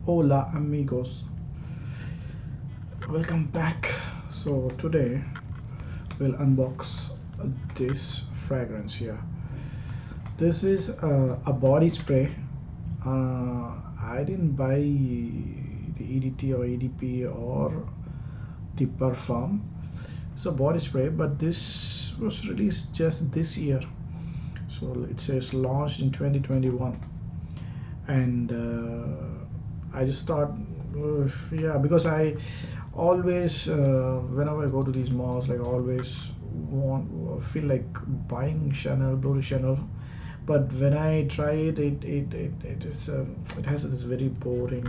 Hola amigos, welcome back. So today we'll unbox this fragrance here. This is a body spray. I didn't buy the EDT or EDP or the perfume. It's a body spray, but this was released just this year. So it says launched in 2021, and I just thought, yeah, because I always, whenever I go to these malls, like I always feel like buying Chanel, Blue Chanel, but when I try it, it is it has this very boring,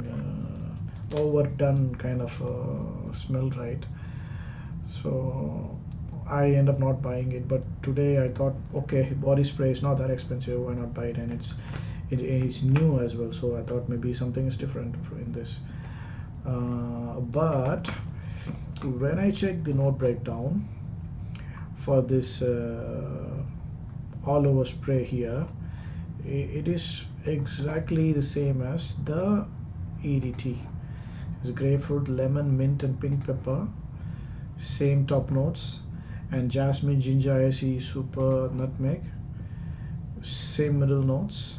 overdone kind of smell, right? So I end up not buying it. But today I thought, okay, body spray is not that expensive. Why not buy it? And it's new as well. So I thought maybe something is different in this. But when I check the note breakdown for this all over spray here, it is exactly the same as the EDT. It's grapefruit, lemon, mint, and pink pepper. Same top notes, and jasmine, ginger, icy, super, nutmeg. Same middle notes,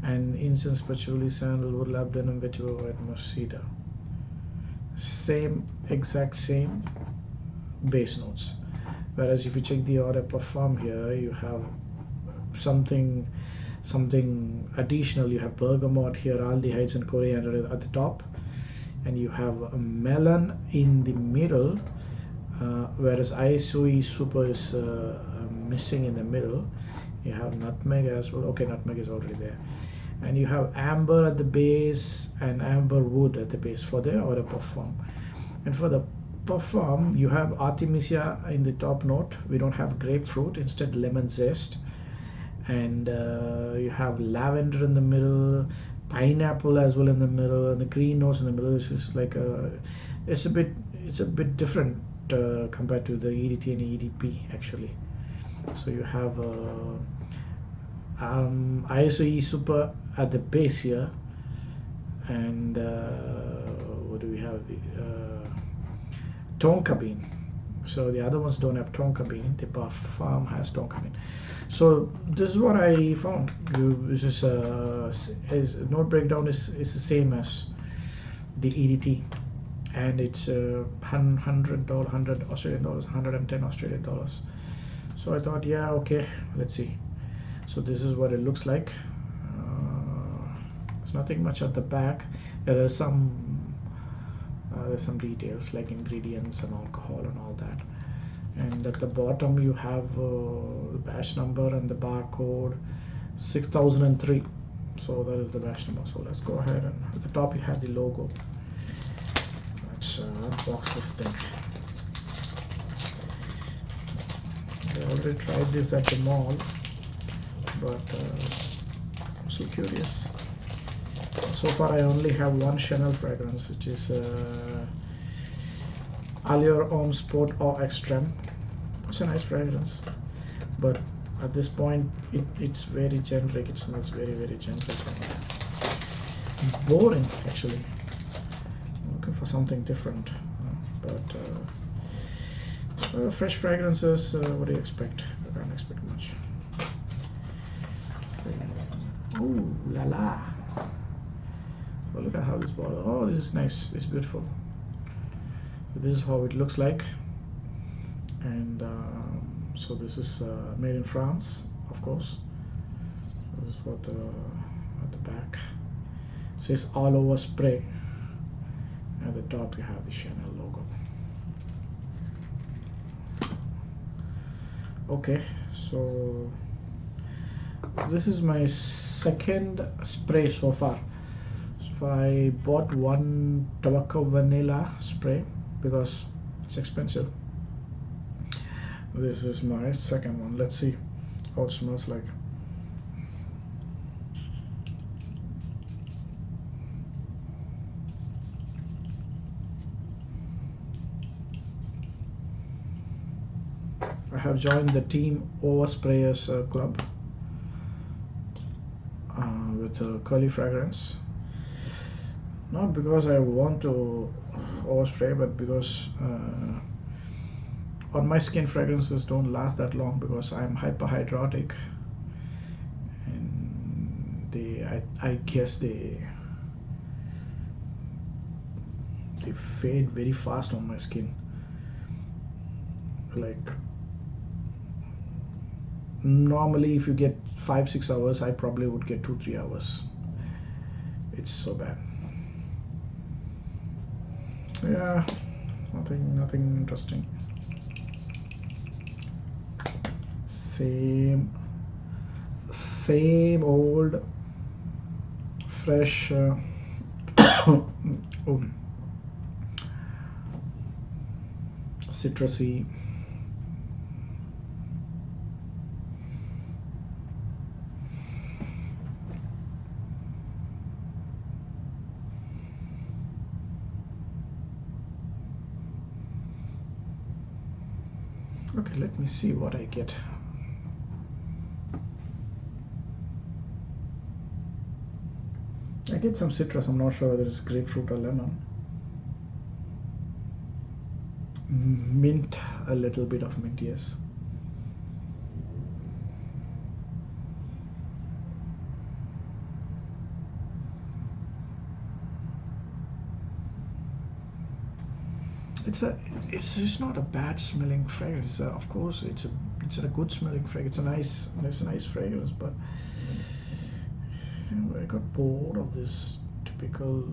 and incense, patchouli, sandalwood, labdanum, vetiver, white musk, cedar. Exact same base notes. Whereas if you check the order perform here, you have something additional. You have bergamot here, aldehydes, and coriander at the top, and you have a melon in the middle, whereas ISOE super is missing in the middle. You have nutmeg as well. Okay, nutmeg is already there, and you have amber at the base and amber wood at the base for the order perform. And for the perfume, you have artemisia in the top note. We don't have grapefruit, instead lemon zest, and you have lavender in the middle, pineapple as well in the middle, and the green notes in the middle. It's just like it's a bit different compared to the EDT and EDP actually. So you have ISOE super at the base here, and what do we have? The tonka bean. So the other ones don't have tonka bean. The parfum has tonka bean. So this is what I found. This is note breakdown is the same as the EDT, and it's $100 Australian dollars, 110 Australian dollars. So I thought, yeah, okay, let's see. So this is what it looks like. There's nothing much at the back. There's some details like ingredients and alcohol and all that. And at the bottom you have the batch number and the barcode 6003. So that is the batch number. So let's go ahead, and at the top you have the logo. Let's unbox this thing. I already tried this at the mall, but I'm so curious. So far I only have one Chanel fragrance, which is Allure Homme Sport Eau Extreme. It's a nice fragrance, but at this point it's very generic. It smells very generic and boring actually. I'm looking for something different, but fresh fragrances, what do you expect? I can't expect much. So, ooh la la. Oh, look at how this bottle. Oh, this is nice. It's beautiful. So this is how it looks like, and so this is made in France, of course. So this is what at the back. It says all over spray. At the top you have the Chanel logo. Okay, so this is my second spray so far. I bought one tobacco vanilla spray because it's expensive. This is my second one. Let's see how it smells like. I have joined the team Oversprayers club with Curly fragrance. not because I want to overspray, but because on my skin fragrances don't last that long because I'm hyperhidrotic, and I guess they fade very fast on my skin. Like normally, if you get 5 6 hours, I probably would get 2 3 hours. It's so bad. Yeah, nothing interesting. Same old fresh oh, citrusy. Okay, let me see what I get. I get some citrus. I'm not sure whether it's grapefruit or lemon. Mint, a little bit of mint, yes. It's not a bad smelling fragrance. Of course, it's a good smelling fragrance. It's a nice fragrance, but I got bored of this typical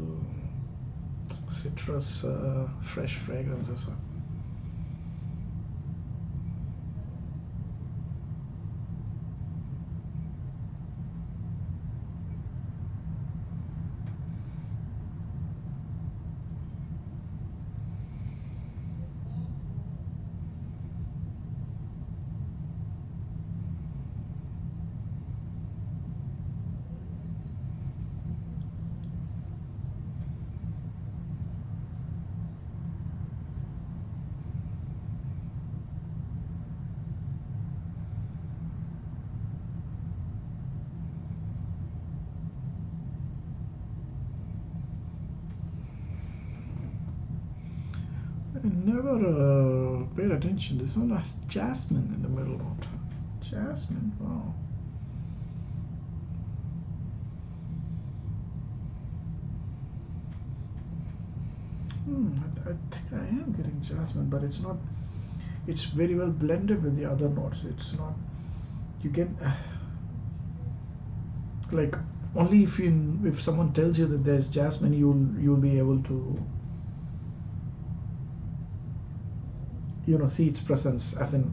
citrus fresh fragrances. I never paid attention. This one has jasmine in the middle note. Jasmine, wow. I think I am getting jasmine, but it's not. It's very well blended with the other notes. It's not. You get like only if someone tells you that there's jasmine, you'll be able to see its presence, as in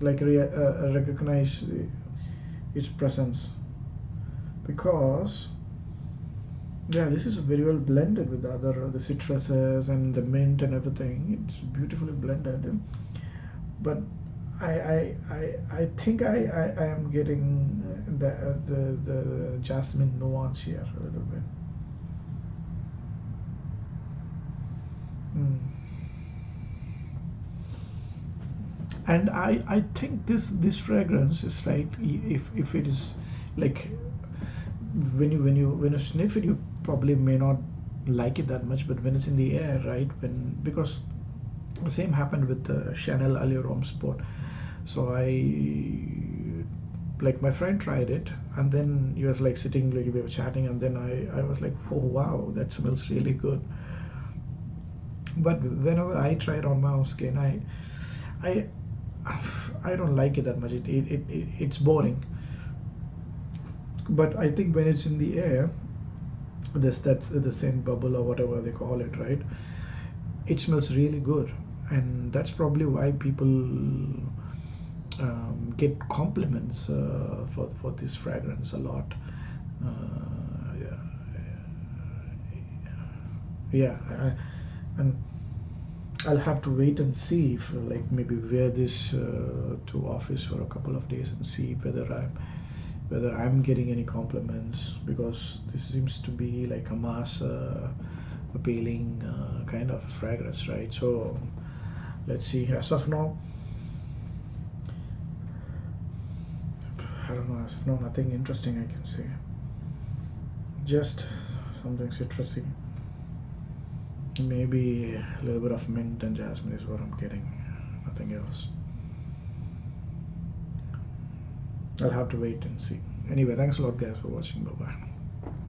like recognize its presence, because yeah, this is very well blended with the citruses and the mint and everything. It's beautifully blended, but I think I am getting the jasmine nuance here a little bit. Mm. And I think this fragrance is right. If it is like when you sniff it, you probably may not like it that much, but when it's in the air, right? When because the same happened with the Chanel Allure Homme Sport. So like my friend tried it, and then he was like sitting, like we were chatting, and then I was like, oh wow, that smells really good. But whenever I try it on my own skin, I I don't like it that much. It's boring. But I think when it's in the air, that's the same bubble or whatever they call it, right? It smells really good, and that's probably why people get compliments for this fragrance a lot. Yeah, yeah, and I'll have to wait and see if like maybe wear this to office for a couple of days and see whether I'm getting any compliments, because this seems to be like a mass appealing kind of fragrance, right? So let's see. As of now, I don't know. As of now, nothing interesting I can say. Just something citrusy. Maybe a little bit of mint and jasmine is what I'm getting. Nothing else. I'll have to wait and see. Anyway, thanks a lot, guys, for watching. Bye bye.